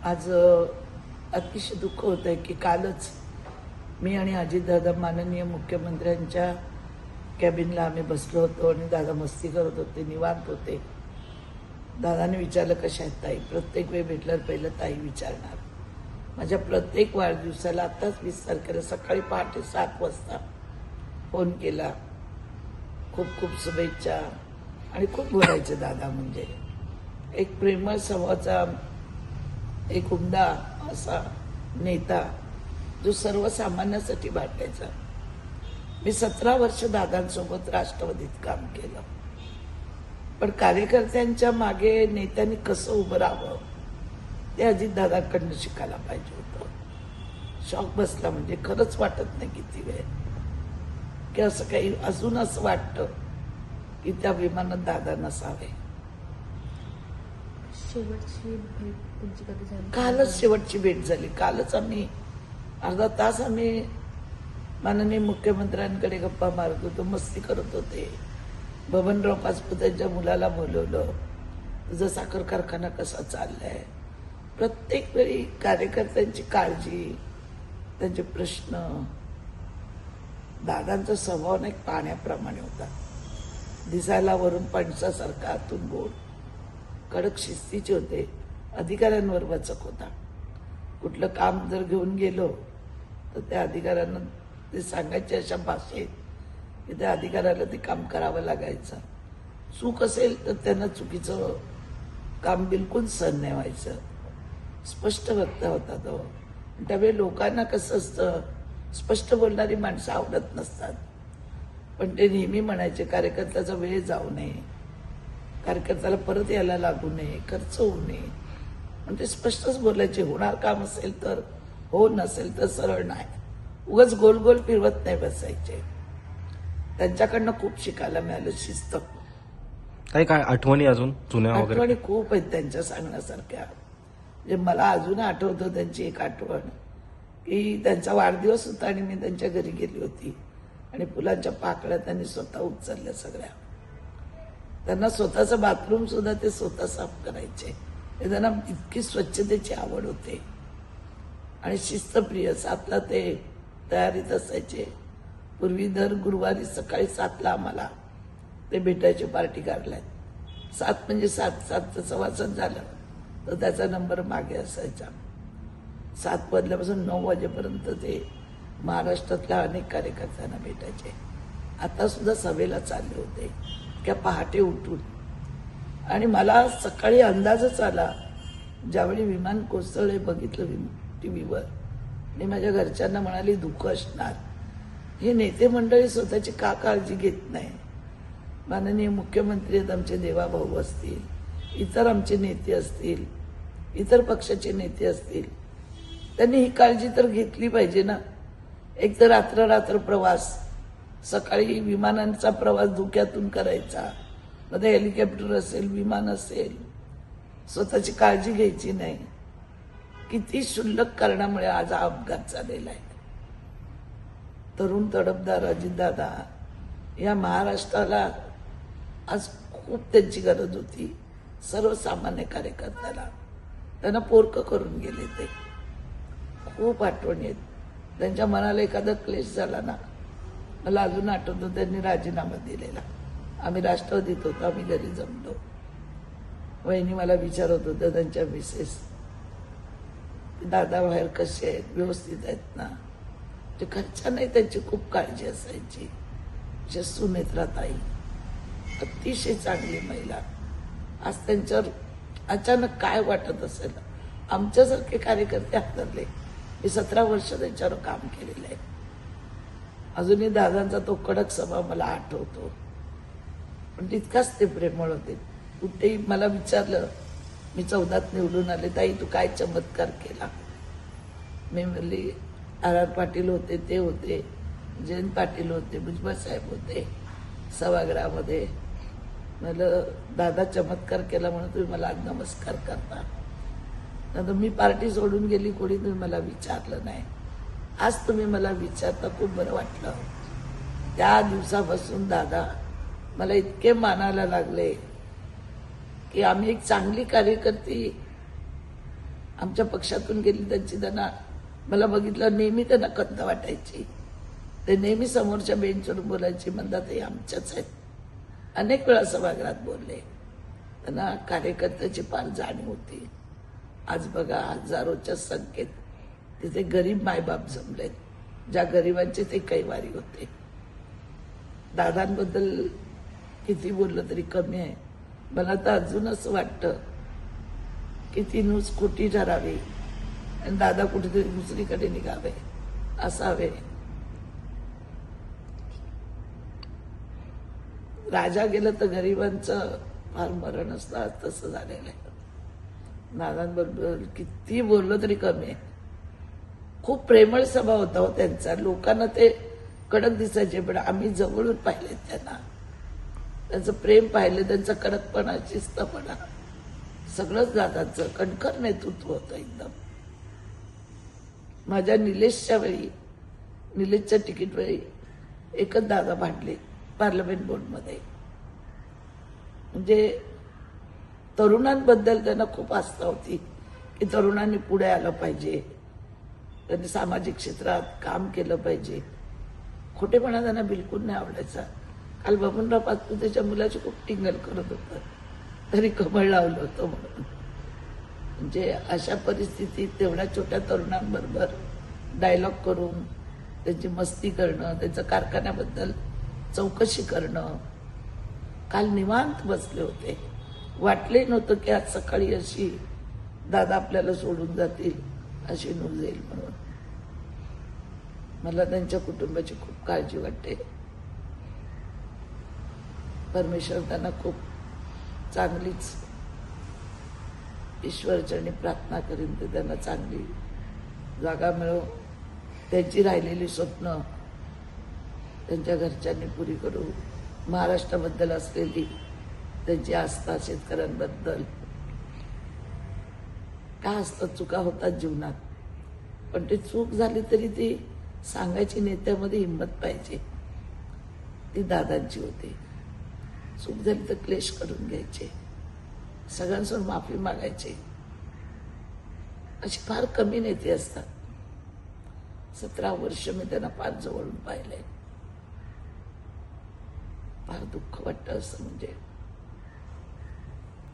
आज अतिशय दुःख होत आहे की कालच मी आणि अजितदादा माननीय मुख्यमंत्र्यांच्या कॅबिनला आम्ही बसलो होतो आणि दादा मस्ती करत होते, निवांत होते. दादाने विचारलं कशा आहेत ताई. प्रत्येक वेळ भेटल्यावर पहिलं ताई विचारणार. माझ्या प्रत्येक वाढदिवसाला आत्ताच 20 तारखेला सकाळी पहाटे 7 वाजता फोन केला. खूप खूप शुभेच्छा आणि खूप बोलायचे दादा. म्हणजे एक प्रेमळ स्वभावाचा, एक उमदा असा नेता जो सर्वसामान्यांसाठी वाटायचा. मी 17 वर्ष दादांसोबत राष्ट्रवादीत काम केलं, पण कार्यकर्त्यांच्या मागे नेत्यांनी कसं उभं राहावं ते अजितदादांकडनं शिकायला पाहिजे होतं. शॉक बसला. म्हणजे खरंच वाटत नाही किती वेळ की असं काही अजून असं वाटतं की त्या विमानात दादा नसावे. शेवटची भेट तुमची कधी झाली? कालच शेवटची भेट झाली. कालच आम्ही अर्धा तास आम्ही माननीय मुख्यमंत्र्यांकडे गप्पा मारत होतो, मस्ती करत होते. बबनराव पाचपुतेंच्या मुलाला बोलवलं, तुझा साखर कारखाना कसा चाललाय. प्रत्येक वेळी कार्यकर्त्यांची काळजी, त्यांचे प्रश्न. दादांचा स्वभाव ना एक पाण्याप्रमाणे होता. दिसायला वरून पणसासारखा, आतून गोड, कडक शिस्तीचे होते. अधिकाऱ्यांवर वचक होता. कुठलं काम जर घेऊन गेलो तर त्या अधिकाऱ्यांना ते सांगायचे अशा भाषेत की त्या अधिकाऱ्याला ते काम करावं लागायचं. चूक असेल तर त्यांना चुकीचं काम बिलकुल सहन नाही व्हायचं. स्पष्ट वक्ता होता तो. त्यावेळी लोकांना कसं असतं, स्पष्ट बोलणारी माणसं आवडत नसतात, पण ते नेहमी म्हणायचे कार्यकर्त्याचा वेळ जाऊ नये, कार्यकर्त्याला परत यायला लागू नये, खर्च होऊ नये. म्हणजे स्पष्टच बोलायचे. होणार काम असेल तर हो, नसेल तर सरळ नाही. उगाच गोल गोल फिरवत नाही बसायचे. त्यांच्याकडनं खूप शिकायला मिळालं. शिस्त. काय आठवणी अजून जुन्या वगैरे? आठवणी खूप आहेत त्यांच्या सांगण्यासारख्या. म्हणजे मला अजून आठवतं त्यांची एक आठवण की त्यांचा वाढदिवस होता आणि मी त्यांच्या घरी गेली होती आणि फुलांच्या पाकळ्या त्यांनी स्वतः उचलल्या सगळ्या. त्यांना स्वतःचं बाथरूम सुद्धा ते स्वतः साफ करायचे. त्यांना इतकी स्वच्छतेची आवड होते आणि शिस्तप्रिय. 7ला ते तयारीत असायचे. पूर्वी दर गुरुवारी सकाळी 7ला आम्हाला ते भेटायचे. पार्टी काढल्यात 7 म्हणजे 7 सव्वासात झालं तर त्याचा नंबर मागे असायचा. 7 वाजल्यापासून 9 वाजेपर्यंत ते महाराष्ट्रातल्या अनेक कार्यकर्त्यांना भेटायचे. आता सुद्धा सभेला चालले होते त्या पहाटे उठून. आणि मला सकाळी अंदाजच आला ज्यावेळी विमान कोसळले, बघितलं टीव्हीवर. आणि माझ्या घरच्यांना म्हणाली दुःख असणार. हे नेते मंडळी स्वतःची का काळजी घेत नाही. माननीय मुख्यमंत्री आहेत आमचे, देवाभाऊ असतील, इतर आमचे नेते असतील, इतर पक्षाचे नेते असतील, त्यांनी ही काळजी तर घेतली पाहिजे ना. एक तर रात्र प्रवास, सकाळी विमानांचा प्रवास धुक्यातून करायचा, मध्ये हेलिकॉप्टर असेल, विमान असेल, स्वतःची काळजी घ्यायची नाही. किती क्षुल्लक कारणामुळे आज हा अपघात झालेला आहे. तरुण तडफदार अजितदादा या महाराष्ट्राला आज खूप त्यांची गरज होती. सर्वसामान्य कार्यकर्त्याला त्यांना पोरकं करून गेले. ते खूप आठवणी आहेत. त्यांच्या मनाला एखादा क्लेश झाला ना, मला अजून आठवतं त्यांनी राजीनामा दिलेला. आम्ही राष्ट्रवादीत होतो, आम्ही घरी जमलो. वहिनी मला विचारत होत्या त्यांच्या मिसेस, दादा बाहेर कसे आहेत, व्यवस्थित आहेत ना. जे घरच्या नाही त्यांची खूप काळजी असायची. सुनेत्राताई अतिशय चांगली महिला. आज त्यांच्यावर अचानक काय वाटत असेल. आमच्यासारखे कार्यकर्ते हातरले. मी 17 वर्ष त्यांच्यावर काम केलेलं आहे. अजूनही दादांचा तो कडक स्वभाव मला आठवतो, पण तितकाच ते प्रेमळ होते. कुठेही मला विचारलं, मी 14त निवडून आले, ताई तू काय चमत्कार केला. मी म्हणली आर पाटील होते, ते होते, जयंत पाटील होते, भुजबळ साहेब होते सभागृहामध्ये. म्हणलं दादा चमत्कार केला म्हणून तुम्ही मला आज नमस्कार करता. नंतर मी पार्टी सोडून गेली, कोणी तुम्ही मला विचारलं नाही. आज तुम्ही मला विचारता, खूप बरं वाटलं. त्या दिवसापासून दादा मला इतके मानायला लागले की आम्ही एक चांगली कार्यकर्ती आमच्या पक्षातून गेली त्यांना मला बघितलं नेहमी त्यांना खंत वाटायची. ते नेहमी समोरच्या बेंचवरून बोलायची, म्हणतात हे आमच्याच आहेत. अनेक वेळा सभागृहात बोलले. त्यांना कार्यकर्त्याची फार जाणीव होती. आज बघा हजारोच्या संख्येत तिथे गरीब मायबाप जमलेत, ज्या गरिबांचे ते कैवारी होते. दादांबद्दल किती बोललं तरी कमी आहे. मला तर अजून असं वाटतं की ती न्यूज खोटी ठरावी आणि दादा कुठेतरी दुसरीकडे निघावे, असावे. राजा गेलं तर गरिबांचं फार मरण असतं, तसं झालेलं आहे. दादांबरोबर किती बोललं तरी कमी आहे. खूप प्रेमळ स्वभाव होता हो त्यांचा. लोकांना ते कडक दिसायचे, पण आम्ही जवळून पाहिले त्यांना. त्यांचं प्रेम पाहिलं, त्यांचा कडकपणा, शिस्तपणा, सगळंच दादांचं कणखर नेतृत्व होतं एकदम. माझ्या निलेशच्या वेळी, निलेशच्या तिकीट वेळी एकच दादा भांडले पार्लमेंट बोर्डमध्ये. म्हणजे तरुणांबद्दल त्यांना खूप आस्था होती की तरुणांनी पुढे आलं पाहिजे, त्यांनी सामाजिक क्षेत्रात काम केलं पाहिजे. खोटेपणा त्यांना बिलकुल नाही आवडायचा. काल बबनराव पाचपुतेच्या मुलाची खूप टिंगल करत होतं, तरी कमळ लावलं होतं म्हणून. म्हणजे अशा परिस्थितीत तेवढ्या छोट्या तरुणांबरोबर डायलॉग करून त्यांची मस्ती करणं, त्यांचं कारखान्याबद्दल चौकशी करणं. काल निवांत बसले होते. वाटले नव्हतं की आज सकाळी अशी दादा आपल्याला सोडून जातील, अशी न्यूज येईल म्हणून. मला त्यांच्या कुटुंबाची खूप काळजी वाटते. परमेश्वर त्यांना खूप चांगलीच, ईश्वरचरणी प्रार्थना करीन ते त्यांना चांगली जागा मिळो. त्यांची राहिलेली स्वप्न त्यांच्या घरच्यांनी पुरी करू. महाराष्ट्राबद्दल असलेली त्यांची आस्था, शेतकऱ्यांबद्दल. काय असतात, चुका होतात जीवनात, पण ती चूक झाली तरी ती सांगायची नेत्यामध्ये हिंमत पाहिजे. ती दादांची होती. चूक झाली तर क्लेश करून घ्यायचे, सगळ्यांसमोर माफी मागायचे. अशी फार कमी नेते असतात. 17 वर्ष मी त्यांना फार जवळून पाहिलंय. फार दुःख वाटतं असं. म्हणजे